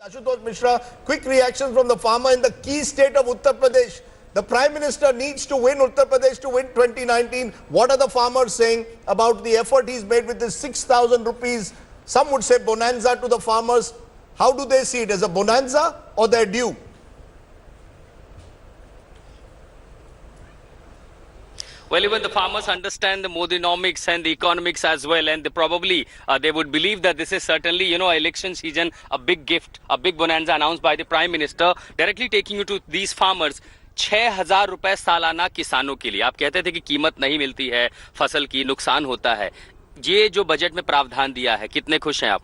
Ashutosh Mishra, quick reaction from the farmer in the key state of Uttar Pradesh. The Prime Minister needs to win Uttar Pradesh to win 2019. What are the farmers saying about the effort he's made with this 6,000 rupees? Some would say bonanza to the farmers. How do they see it? As a bonanza or their due? Well, even the farmers understand the Modinomics and the economics as well, and they would believe that this is certainly, election season, a big gift, a big bonanza announced by the Prime Minister, directly taking you to these farmers. 6,000 रुपए सालाना किसानों के लिए। आप कहते थे कि कीमत नहीं मिलती है, फसल की नुकसान होता है। ये जो बजट में प्रावधान दिया है, कितने खुश हैं आप?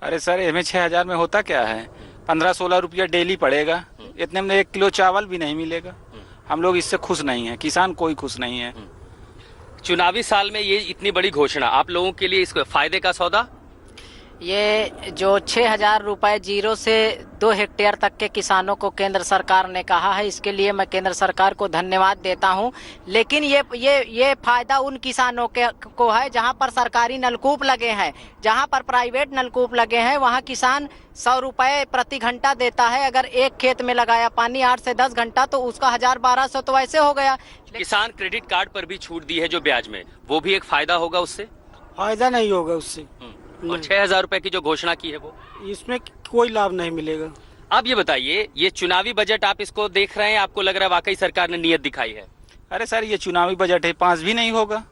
अरे सर, इसमें 6,000 में होता क्या है? 15-16 रुपया डेली पड़ेगा। इतने में 1 किलो चावल भी नहीं मिलेगा। हम लोग इससे खुश नहीं हैं, किसान कोई खुश नहीं है। चुनावी साल में ये इतनी बड़ी घोषणा आप लोगों के लिए इसको फायदे का सौदा? ये जो 6,000 रुपए 0 से 2 हेक्टेयर तक के किसानों को केंद्र सरकार ने कहा है, इसके लिए मैं केंद्र सरकार को धन्यवाद देता हूं। लेकिन ये फायदा उन किसानों को है जहां पर सरकारी नलकूप लगे हैं। जहां पर प्राइवेट नलकूप लगे हैं वहां किसान 100 रुपए प्रति घंटा देता है। अगर एक खेत में लगाया पानी 8 से 10 घंटा तो उसका 1,000-1,200 तो वैसे हो गया। किसान क्रेडिट कार्ड पर भी छूट दी है जो ब्याज में, वो भी एक फायदा होगा उससे? फायदा नहीं होगा उससे। और 6,000 रुपए की जो घोषणा की है वो, इसमें कोई लाभ नहीं मिलेगा। अब ये बताइए, ये चुनावी बजट आप इसको देख रहे हैं, आपको लग रहा है वाकई सरकार ने नीयत दिखाई है? अरे सर, ये चुनावी बजट है, पास भी नहीं होगा।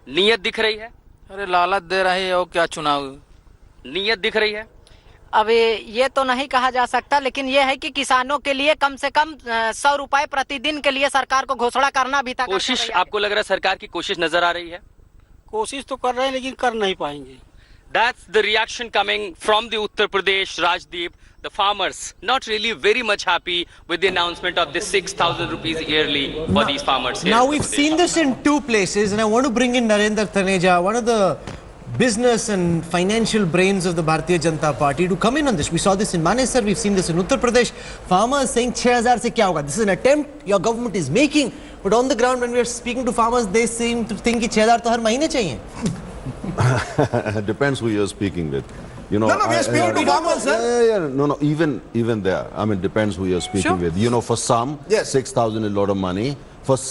नीयत दिख रही है? अरे लालच दे रहे हैं और क्या चुनाव? नीयत दिख रही है? अब ये तो नहीं कहा जा सकता, लेकिन ये है कि किसानों के लिए कम से कम 100 रुपए प्रतिदिन के लिए सरकार को घोषणा करना भी था। कोशिश, आपको लग रहा है सरकार की कोशिश नजर आ रही है? कोशिश तो कर रहे हैं लेकिन कर नहीं पाएंगे। That's the reaction coming from the Uttar Pradesh, Rajdeep. The farmers not really very much happy with the announcement of this 6,000 rupees yearly for these farmers here. Now we've seen this in 2 places, and I want to bring in Narendra Taneja, one of the business and financial brains of the Bharatiya Janata Party, to come in on this. We saw this in Manesar, we've seen this in Uttar Pradesh. Farmers saying 6,000 se kya hoga? This is an attempt your government is making, but on the ground when we are speaking to farmers, they seem to think ki 6,000 to har mahine chahiye. Depends who you're speaking with. No, we're speaking to farmers, sir. No, even there. I mean, depends who you're speaking with. For some, yes, 6,000 is a lot of money.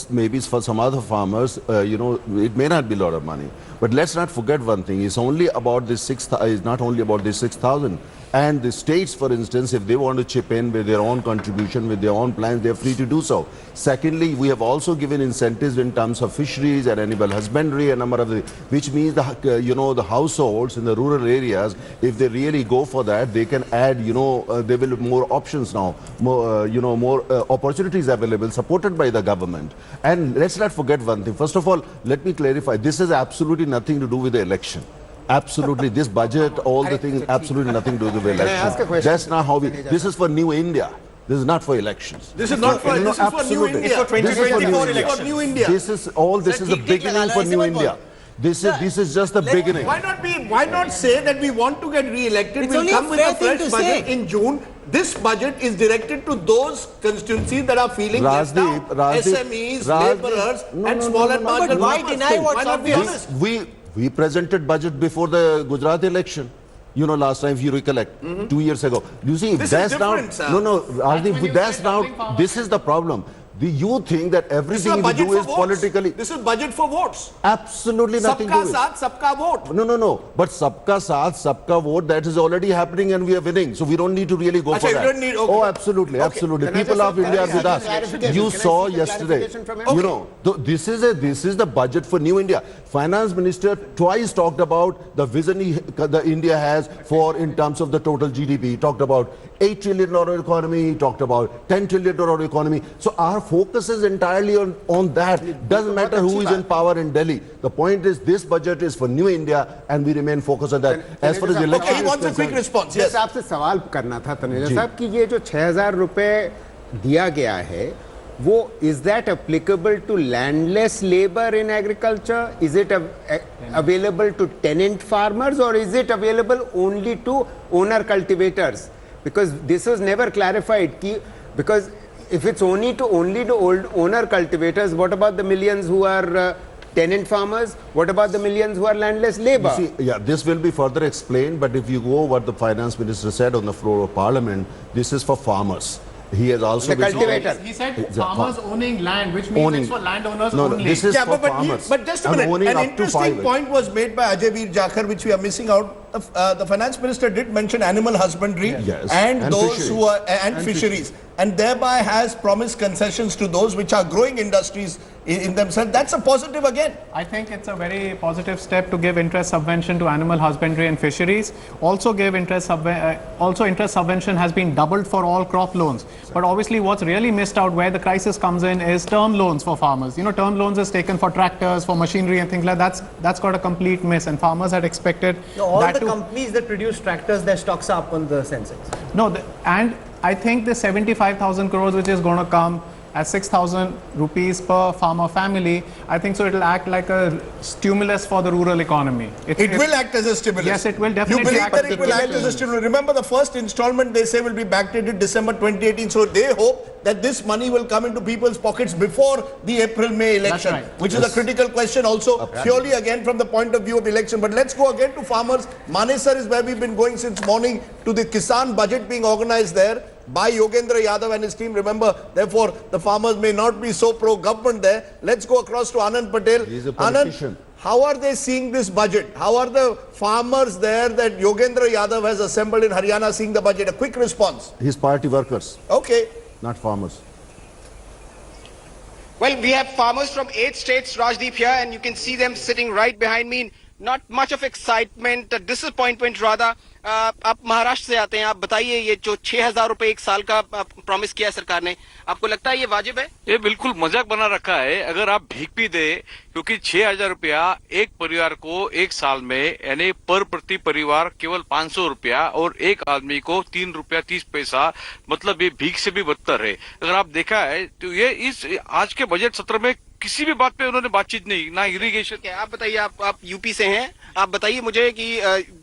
Maybe for some other farmers, it may not be a lot of money. But let's not forget one thing. It's only about this it's not only about this 6,000. And the states, for instance, if they want to chip in with their own contribution, with their own plans, they're free to do so. Secondly, we have also given incentives in terms of fisheries and animal husbandry, a number of which means the households in the rural areas, if they really go for that, they can add, there will be more options now, more opportunities available, supported by the government. And let's not forget one thing. First of all, let me clarify. This has absolutely nothing to do with the election. Absolutely, this budget, all the things, absolutely nothing to do with the election. Can I ask a question? That's not how this is for new India. This is not for elections. This is not for, this is for new India. It's for 2024 This is for new India. This is the beginning for new India. This is just the beginning. Why not say that we want to get re-elected? We'll come with a fresh budget in June. This budget is directed to those constituencies that are feeling left out. SMEs, laborers, and small and marginal. Why deny what's obvious? We presented budget before the Gujarat election. Last time, if you recollect, 2 years ago. You see, this that's is now. different, No, Rajdeep, that's now. This is the problem. You think that everything you do is politically. This is budget for votes. Absolutely nothing to do with it. Sabka saath, sabka vote. No. But sabka saath, sabka vote, that is already happening and we are winning. So we don't need to really go for that. You don't need, okay. Oh, absolutely. People of India are with us. You saw yesterday. This is the budget for new India. Finance Minister twice talked about the vision the India has in terms of the total GDP. He talked about $8 trillion economy. He talked about $10 trillion economy. So our focus is entirely on that. Doesn't matter who is in power in Delhi. The point is this budget is for new India and we remain focused on that. As far as the election he wants a quick response. Yes. आपसे सवाल करना था तनेजा साहब कि ये जो 6,000 रुपए दिया गया है वो is that applicable to landless labor in agriculture? Is it available to tenant farmers or is it available only to owner cultivators? Because this was never clarified. Because if it's only to old owner cultivators, what about the millions who are tenant farmers? What about the millions who are landless labor? You see, yeah, this will be further explained, but if you go what the finance minister said on the floor of parliament, this is for farmers. He has also The cultivator. He said It's a farmers owning land, which means owning. it's for landowners No, only. this is Yeah, for but farmers. but just a And minute. owning An up to interesting 5. point was made by Ajay Veer Jakhar, which we are missing out. The finance minister did mention animal husbandry Yes. and And those fisheries. who are and fisheries, and thereby has promised concessions to those which are growing industries in themselves. That's a positive again. I think it's a very positive step to give interest subvention to animal husbandry and fisheries. Also give interest interest subvention has been doubled for all crop loans. But obviously what's really missed out where the crisis comes in is term loans for farmers. You know, term loans is taken for tractors, for machinery and things like that. That's got a complete miss, and farmers had expected All that the to... companies that produce tractors, their stocks are up on the Sensex. No, and I think the 75,000 crores which is going to come as 6,000 rupees per farmer family, I think so it'll act like a stimulus for the rural economy. It will act as a stimulus. Yes, it will definitely You believe act that as it a will act as a stimulus. stimulus? Remember, the first installment they say will be backdated December 2018. So they hope that this money will come into people's pockets before the April-May election, right. which is a critical question also, purely again from the point of view of election. But let's go again to farmers. Manesar is where we've been going since morning, to the Kisan budget being organized there by Yogendra Yadav and his team. Remember, therefore, the farmers may not be so pro-government there. Let's go across to Anand Patel. He's a Anand, politician. how are they seeing this budget? How are the farmers there that Yogendra Yadav has assembled in Haryana seeing the budget? A quick response. His party workers, Okay. not farmers. Well, we have farmers from 8 states, Rajdeep, here, and you can see them sitting right behind me. Not much of excitement, disappointment rather. आप महाराष्ट्र से आते हैं, आप बताइए ये जो 6,000 रुपए एक साल का प्रॉमिस किया सरकार ने, आपको लगता है ये वाजिब है? ये बिल्कुल मजाक बना रखा है। अगर आप भीख भी दे, क्योंकि 6,000 रुपया एक परिवार को एक साल में, यानी पर प्रति परिवार केवल 500 रुपया, और एक आदमी को 3 रुपया 30 पैसा, मतलब ये भीख से भी बदतर है। अगर आप देखा है तो ये इस आज के बजट सत्र में किसी भी बात पे उन्होंने बातचीत नहीं, ना इरिगेशन। आप बताइए, आप यूपी से हैं, आप बताइए मुझे कि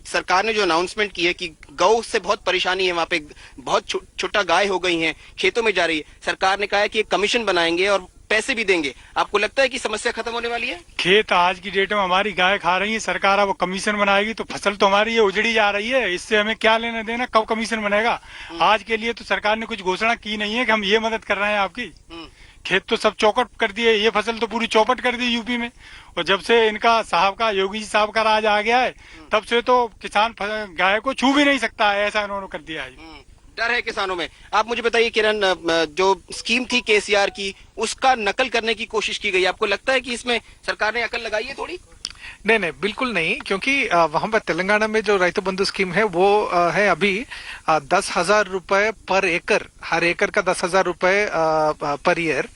सरकार ने जो अनाउंसमेंट की है कि गौ से बहुत परेशानी है, वहाँ पे बहुत छोटा गाय हो गई हैं, खेतों में जा रही है, सरकार ने कहा है कि एक कमीशन बनाएंगे और पैसे भी देंगे। आपको लगता है कि समस्या खत्म होने वाली है? खेत आज की डेट में हमारी गाय खा रही है, सरकार अब कमीशन बनाएगी तो फसल तो हमारी ये उजड़ी जा रही है, इससे हमें क्या लेना देना, कब कमीशन बनेगा? आज के लिए तो सरकार ने कुछ घोषणा की नहीं है कि हम ये मदद कर रहे हैं आपकी। खेत तो सब चौपट कर दिए, ये फसल तो पूरी चौपट कर दी यूपी में। और जब से इनका साहब का, योगी जी साहब का राज आ गया है, तब से तो किसान गाय को छू भी नहीं सकता है, ऐसा इन्होंने कर दिया है। डर है किसानों में। आप मुझे बताइए किरण, जो स्कीम थी केसीआर की, उसका नकल करने की कोशिश की गई, आपको लगता है कि इसमें सरकार ने अकल लगाई है थोड़ी? नहीं नहीं, बिल्कुल नहीं, क्योंकि वहां पर तेलंगाना में जो रैतु बंधु स्कीम है वो है अभी 10,000 रुपए पर एकड़, हर एकड़ का 10,000 रुपए पर ईयर।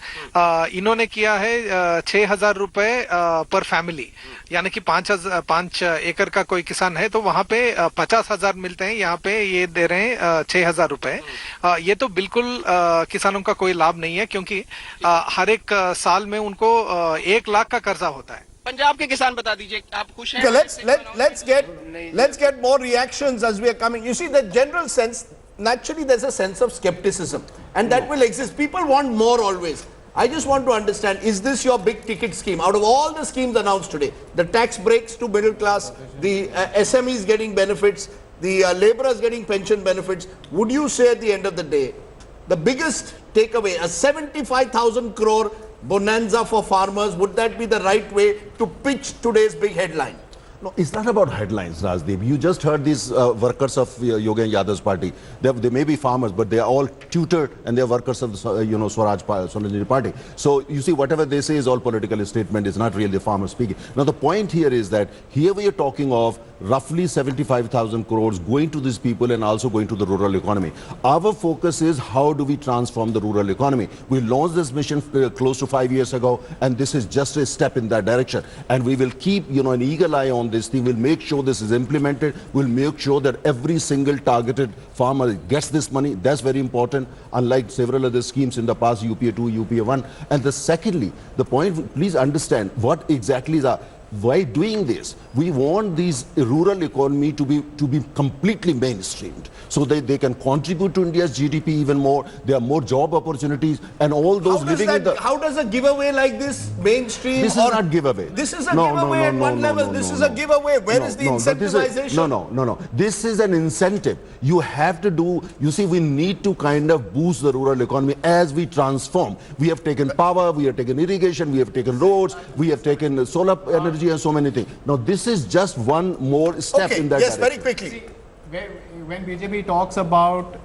इन्होंने किया है 6,000 रुपए पर फैमिली, यानी कि 5 एकड़ का कोई किसान है तो वहां पे 50,000 मिलते हैं, यहाँ पे ये दे रहे हैं 6,000 रुपए। ये तो बिल्कुल किसानों का कोई लाभ नहीं है, क्योंकि हर एक साल में उनको 1 लाख का कर्जा होता है। पंजाब के किसान बता दीजिए, आप खुश हैं? Okay, let's get more reactions as we are coming. You see, the general sense, naturally there's a sense of skepticism, and that will exist. People want more always. I just want to understand, is this your big ticket scheme? Out of all the schemes announced today, the tax breaks to middle class, the SMEs getting benefits, the laborers getting pension benefits, would you say at the end of the day, the biggest takeaway, a 75,000 crore bonanza for farmers, would that be the right way to pitch today's big headline? No, it's not about headlines, Rajdeep. You just heard these workers of Yogendra Yadav's party. They may be farmers, but they are all tutored and they are workers of the Swaraj party. So you see, whatever they say is all political statement. It's not really the farmer speaking. Now the point here is that here we are talking of roughly 75,000 crores going to these people and also going to the rural economy. Our focus is how do we transform the rural economy. We launched this mission close to 5 years ago, and this is just a step in that direction. And we will keep an eagle eye on this thing. We'll make sure this is implemented. We'll make sure that every single targeted farmer gets this money. That's very important, unlike several other schemes in the past, UPA 2, UPA 1. And secondly, the point, please understand what exactly is by doing this, we want these rural economy to be completely mainstreamed, so that they can contribute to India's GDP even more. There are more job opportunities, and all those living in the. How does a giveaway like this mainstream? This is not giveaway. This is a giveaway at one level. This is a giveaway. Where is the incentivization? No. This is an incentive. You have to do. You see, we need to kind of boost the rural economy as we transform. We have taken power, we have taken irrigation, we have taken roads, we have taken solar energy and so many things. Now, this is just one more step in that direction. Very quickly. When BJP talks about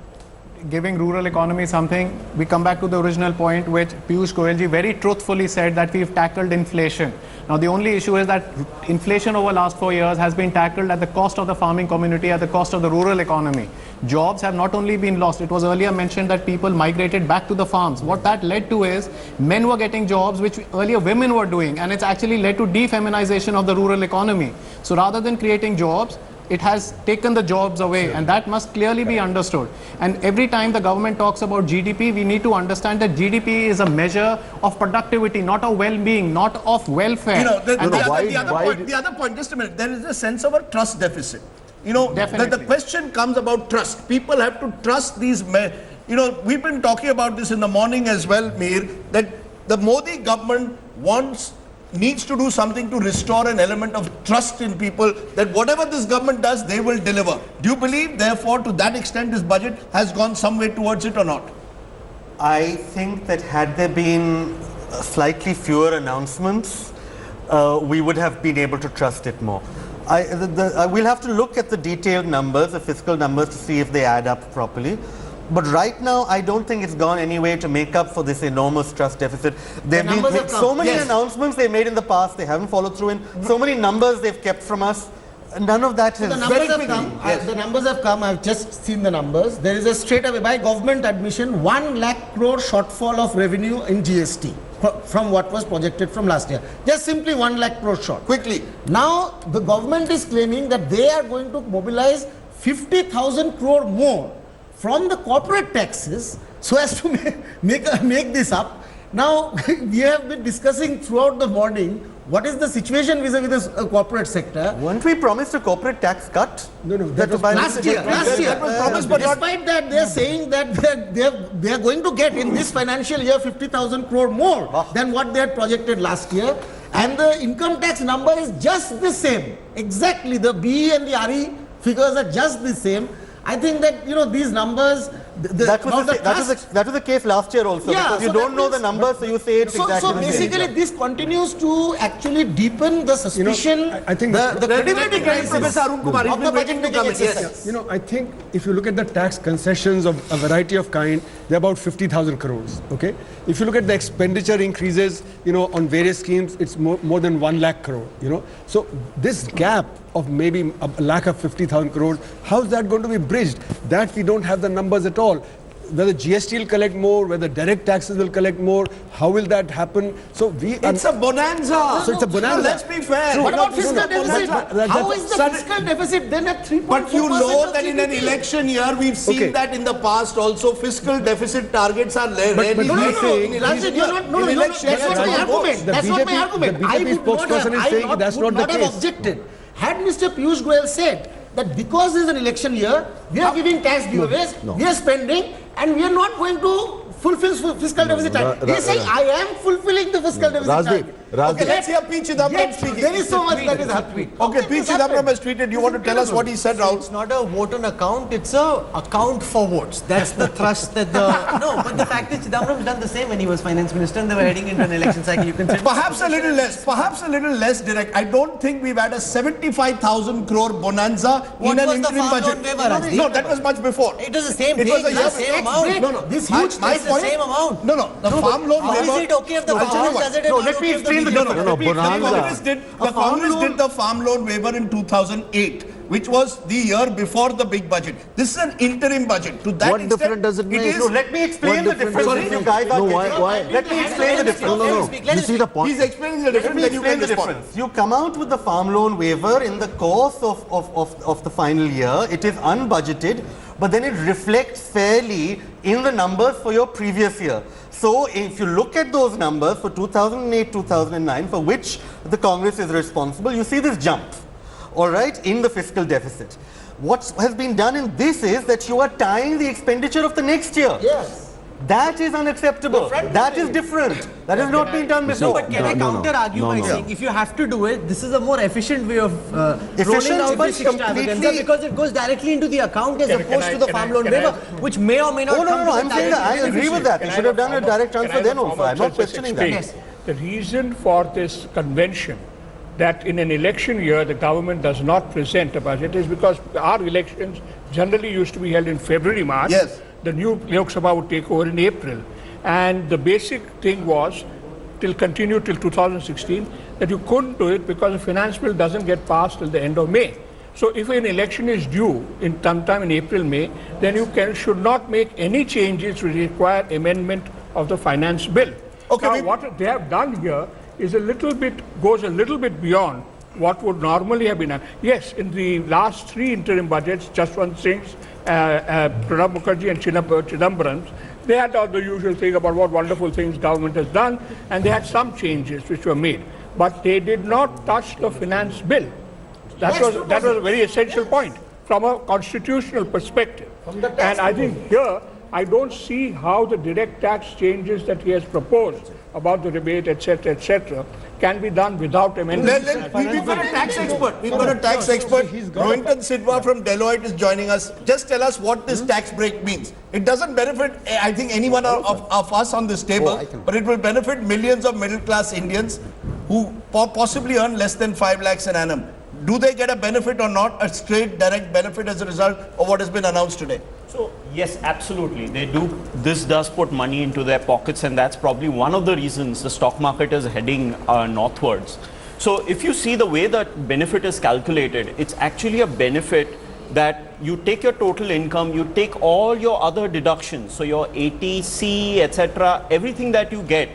giving rural economy something, we come back to the original point which Piyush Goyal ji very truthfully said, that we've tackled inflation. Now the only issue is that inflation over the last 4 years has been tackled at the cost of the farming community, at the cost of the rural economy. Jobs have not only been lost, it was earlier mentioned that people migrated back to the farms. What that led to is men were getting jobs which earlier women were doing, and it's actually led to defeminization of the rural economy. So rather than creating jobs, it has taken the jobs away, and that must clearly be understood. And every time the government talks about GDP, we need to understand that GDP is a measure of productivity, not of well-being, not of welfare. You know, the other point, just a minute, there is a sense of a trust deficit. You know, the question comes about trust. People have to trust these men. You know, we've been talking about this in the morning as well, Mir, that the Modi government needs to do something to restore an element of trust in people, that whatever this government does, they will deliver. Do you believe, therefore, to that extent, this budget has gone some way towards it or not? I think that had there been slightly fewer announcements, we would have been able to trust it more. We'll have to look at the detailed numbers, the fiscal numbers, to see if they add up properly. But right now, I don't think it's gone any way to make up for this enormous trust deficit. They've made so many announcements they made in the past, they haven't followed through in. So many numbers they've kept from us. None of that has. The numbers have come. The numbers have come. I've just seen the numbers. There is a straight away, by government admission, 1 lakh crore shortfall of revenue in GST from what was projected from last year. Just simply 1 lakh crore short. Quickly. Now, the government is claiming that they are going to mobilize 50,000 crore more from the corporate taxes so as to make this up. Now, we have been discussing throughout the morning what is the situation vis-a-vis the corporate sector. Weren't we promised a corporate tax cut? No, that was last year. That was promised, but despite that, they are saying that they are going to get in this financial year 50,000 crore more than what they had projected last year. And the income tax number is just the same. Exactly, the BE and the RE figures are just the same. I think that, you know, these numbers... That was the case last year also, because you don't know the numbers, so you say it's exactly so basically this continues to actually deepen the suspicion, I think the credibility crisis of the budget making exercise. You know, I think if you look at the tax concessions of a variety of kind, they're about 50,000 crores, okay? If you look at the expenditure increases, you know, on various schemes, it's more than 1 lakh crore, you know? So this gap of maybe a lack of 50,000 crores, how's that going to be bridged? That we don't have the numbers at all. Whether GST will collect more, whether direct taxes will collect more, how will that happen? So it's a bonanza. So it's a bonanza. Let's be fair. What about fiscal deficit? How is the fiscal deficit then at 3.4%? But you know that in an election year, we've seen that in the past also, fiscal deficit targets are rarely No, that's not my argument. That's not my argument. I would not have objected. Had Mr. Piyush Goyal said that because this is an election year, we are giving tax giveaways, we are spending, and we are not going to fulfill fiscal deficit target. He is saying, I am fulfilling the fiscal deficit target. Okay, let's hear P. Chidambaram speaking. There is so much that is happening. Okay, P. Chidambaram has tweeted. You want to tell us what he said, Rahul? It's not a vote on account, it's a account for votes. That's the thrust that the... No, but the fact is Chidambaram done the same when he was finance minister and they were heading into an election cycle. You can say perhaps a little less direct. I don't think we've had a 75,000 crore bonanza in an interim budget. No, that was much before. It was the same thing. It was the same amount. No, this huge the same amount. No, the farm loan waiver. How is it okay if the farmers does it? No, let me explain the difference. Bonanza. The Congress did the farm loan waiver in 2008, which was the year before the big budget. This is an interim budget. To that what difference does it make? No, let me explain the difference. Sorry? You guys are why? Let me explain the difference. No. You see the point? He's explaining the difference. Let me explain the difference. You come out with the farm loan waiver in the course of the final year. It is unbudgeted. but then it reflects fairly in the numbers for your previous year. So if you look at those numbers for 2008-2009, for which the Congress is responsible, you see this jump, all right, in the fiscal deficit. What has been done in this is that you are tying the expenditure of the next year. Yes. That is unacceptable. That is different. That has not been done before. No, but can I counter argue by saying if you have to do it, this is a more efficient way of rolling out this extravaganza because it goes directly into the account as opposed to the farm loan waiver, which may or may not come to the I'm saying that I agree with that. You should have done a direct transfer then also. I'm not questioning that. Yes. The reason for this convention that in an election year the government does not present a budget is because our elections generally used to be held in February, March. Yes. The new Lok Sabha would take over in April. And the basic thing was, continue till 2016, that you couldn't do it because the finance bill doesn't get passed till the end of May. So if an election is due in sometime in April, May, then you should not make any changes which require amendment of the finance bill. Okay, now, what they have done here is goes a little bit beyond what would normally have been done. Yes, in the last 3 interim budgets, Jaswant Singh's, Pranab Mukherjee and Chidambaram's, they had all the usual thing about what wonderful things government has done, and they had some changes which were made. But they did not touch the finance bill. That was a very essential point from a constitutional perspective. And I think here, I don't see how the direct tax changes that he has proposed about the rebate, etc., can be done without amendment. We've got a tax expert. We've got a tax expert. Rohinton Sidhwa from Deloitte is joining us. Just tell us what this tax break means. It doesn't benefit, I think, anyone of us on this table, but it will benefit millions of middle-class Indians who possibly earn less than 5 lakhs an annum. Do they get a benefit or not, a straight direct benefit as a result of what has been announced today? So yes, absolutely, they do. This does put money into their pockets, and that's probably one of the reasons the stock market is heading northwards. So if you see the way that benefit is calculated, it's actually a benefit that you take your total income, you take all your other deductions, so your ATC, etc., everything that you get,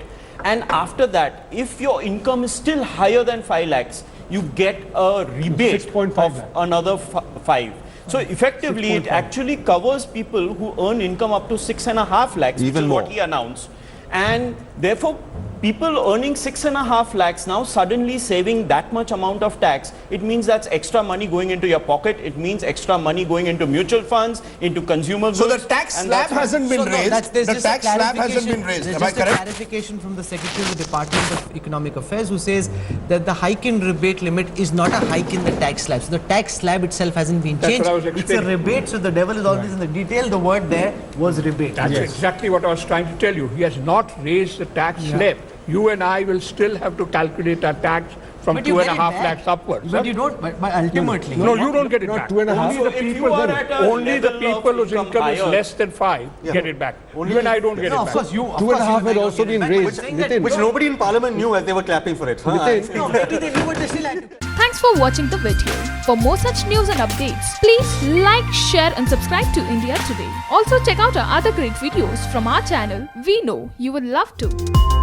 and after that, if your income is still higher than 5 lakhs, you get a rebate of another 5. So effectively, it actually covers people who earn income up to 6.5 lakhs, which is what he announced. And therefore, people earning 6.5 lakhs now suddenly saving that much amount of tax, it means that's extra money going into your pocket. It means extra money going into mutual funds, into consumer goods. So the tax slab hasn't been raised. The tax slab hasn't been raised. There's just a clarification from the Secretary of the Department of Economic Affairs who says that the hike in rebate limit is not a hike in the tax slab. So the tax slab itself hasn't been changed. It's a rebate, so the devil is always in the detail. The word there was rebate. That's exactly what I was trying to tell you. He has not raised the tax slab. You and I will still have to calculate our tax from 2.5 lakhs upwards. But you don't, but ultimately. No, you don't get it back. Only the people whose income is less than 5 get it back. You and I don't get it back. Of course, 2.5 had also been raised, which nobody in Parliament knew as they were clapping for it. No, maybe they knew, but they still had to. Thanks for watching the video. For more such news and updates, please like, share and subscribe to India Today. Also check out our other great videos from our channel. We know you will love to.